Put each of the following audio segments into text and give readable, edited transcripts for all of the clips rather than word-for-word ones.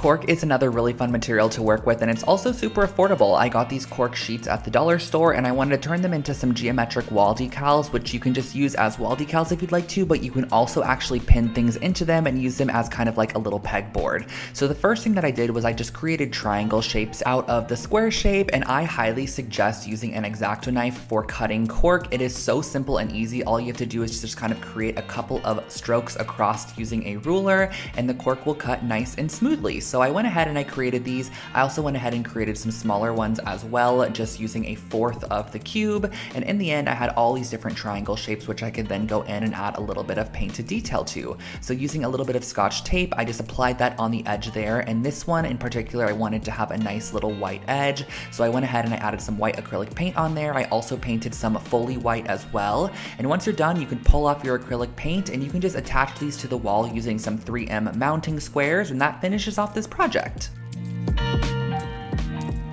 Cork is another really fun material to work with, and it's also super affordable. I got these cork sheets at the dollar store, and I wanted to turn them into some geometric wall decals, which you can just use as wall decals if you'd like to, but you can also actually pin things into them and use them as kind of like a little pegboard. So the first thing that I did was I just created triangle shapes out of the square shape, and I highly suggest using an X-Acto knife for cutting cork. It is so simple and easy. All you have to do is just kind of create a couple of strokes across using a ruler, and the cork will cut nice and smoothly. So I went ahead and I created these. I also went ahead and created some smaller ones as well, just using a fourth of the cube. And in the end, I had all these different triangle shapes, which I could then go in and add a little bit of painted detail to. So using a little bit of Scotch tape, I just applied that on the edge there. And this one in particular, I wanted to have a nice little white edge. So I went ahead and I added some white acrylic paint on there. I also painted some fully white as well. And once you're done, you can pull off your acrylic paint and you can just attach these to the wall using some 3M mounting squares, and that finishes off this project.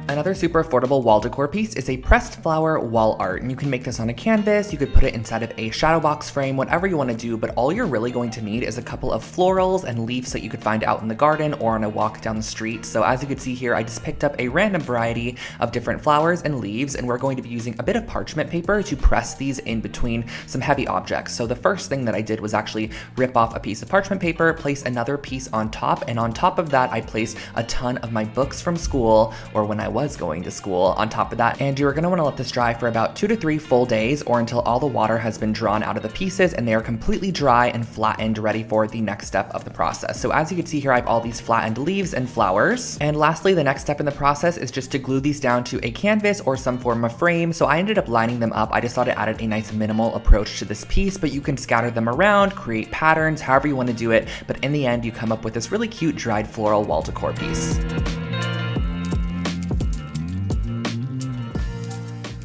Another super affordable wall decor piece is a pressed flower wall art, and you can make this on a canvas, you could put it inside of a shadow box frame, whatever you want to do, but all you're really going to need is a couple of florals and leaves that you could find out in the garden or on a walk down the street. So as you can see here, I just picked up a random variety of different flowers and leaves, and we're going to be using a bit of parchment paper to press these in between some heavy objects. So the first thing that I did was actually rip off a piece of parchment paper, place another piece on top, and on top of that, I placed a ton of my books from school, or when I was going to school, on top of that. And you're going to want to let this dry for about 2 to 3 full days, or until all the water has been drawn out of the pieces and they are completely dry and flattened, ready for the next step of the process. So as you can see here, I have all these flattened leaves and flowers. And lastly, the next step in the process is just to glue these down to a canvas or some form of frame. So I ended up lining them up. I just thought it added a nice minimal approach to this piece, but you can scatter them around, create patterns, however you want to do it. But in the end, you come up with this really cute dried floral wall decor piece.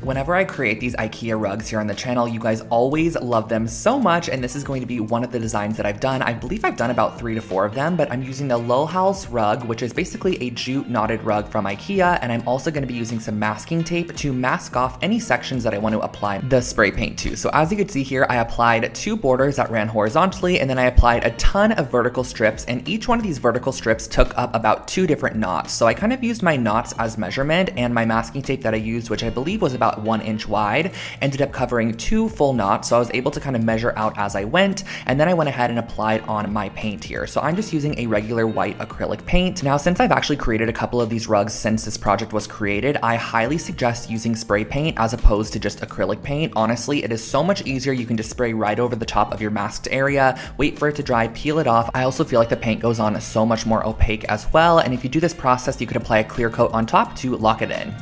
Whenever I create these IKEA rugs here on the channel, you guys always love them so much, and this is going to be one of the designs that I've done. I believe I've done about 3 to 4 of them, but I'm using the Lowhouse rug, which is basically a jute knotted rug from IKEA, and I'm also going to be using some masking tape to mask off any sections that I want to apply the spray paint to. So as you can see here, I applied 2 borders that ran horizontally, and then I applied a ton of vertical strips, and each one of these vertical strips took up about 2 different knots. So I kind of used my knots as measurement, and my masking tape that I used, which I believe was about 1 inch wide, ended up covering 2 full knots. So I was able to kind of measure out as I went, and then I went ahead and applied on my paint here. So I'm just using a regular white acrylic paint. Now, since I've actually created a couple of these rugs since this project was created, I highly suggest using spray paint as opposed to just acrylic paint. Honestly, it is so much easier. You can just spray right over the top of your masked area, wait for it to dry, peel it off. I also feel like the paint goes on so much more opaque as well, and if you do this process, you could apply a clear coat on top to lock it in.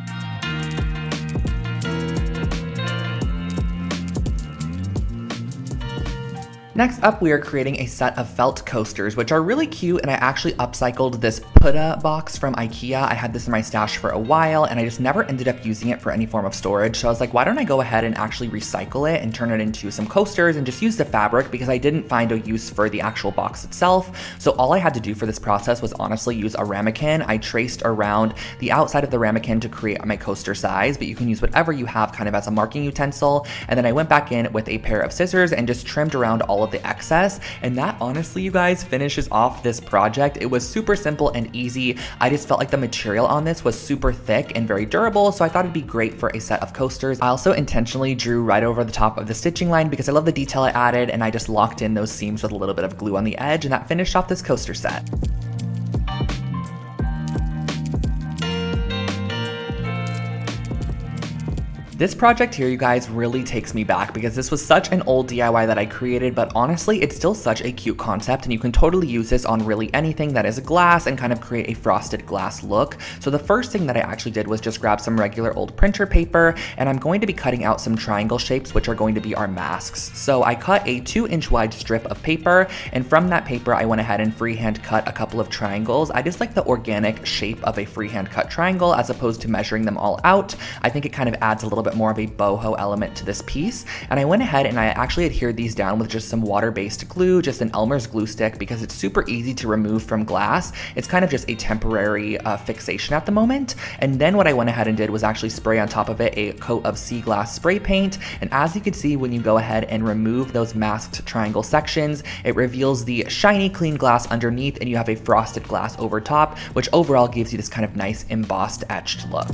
Next up, we are creating a set of felt coasters, which are really cute, and I actually upcycled this Putta box from IKEA. I had this in my stash for a while, and I just never ended up using it for any form of storage. So I was like, why don't I go ahead and actually recycle it and turn it into some coasters and just use the fabric, because I didn't find a use for the actual box itself. So all I had to do for this process was honestly use a ramekin. I traced around the outside of the ramekin to create my coaster size, but you can use whatever you have kind of as a marking utensil. And then I went back in with a pair of scissors and just trimmed around all of the excess, and that honestly, you guys, finishes off this project. It was super simple and easy. I just felt like the material on this was super thick and very durable, so I thought it'd be great for a set of coasters. I also intentionally drew right over the top of the stitching line because I love the detail I added, and I just locked in those seams with a little bit of glue on the edge, and that finished off this coaster set. This project here, you guys, really takes me back because this was such an old DIY that I created, but honestly, it's still such a cute concept, and you can totally use this on really anything that is glass and kind of create a frosted glass look. So the first thing that I actually did was just grab some regular old printer paper, and I'm going to be cutting out some triangle shapes, which are going to be our masks. So I cut a 2-inch wide strip of paper, and from that paper, I went ahead and freehand cut a couple of triangles. I just like the organic shape of a freehand cut triangle as opposed to measuring them all out. I think it kind of adds a little bit bit more of a boho element to this piece. And I went ahead and I actually adhered these down with just some water-based glue, just an Elmer's glue stick, because it's super easy to remove from glass. It's kind of just a temporary fixation at the moment. And then what I went ahead and did was actually spray on top of it a coat of sea glass spray paint. And as you can see, when you go ahead and remove those masked triangle sections, it reveals the shiny clean glass underneath, and you have a frosted glass over top, which overall gives you this kind of nice embossed etched look.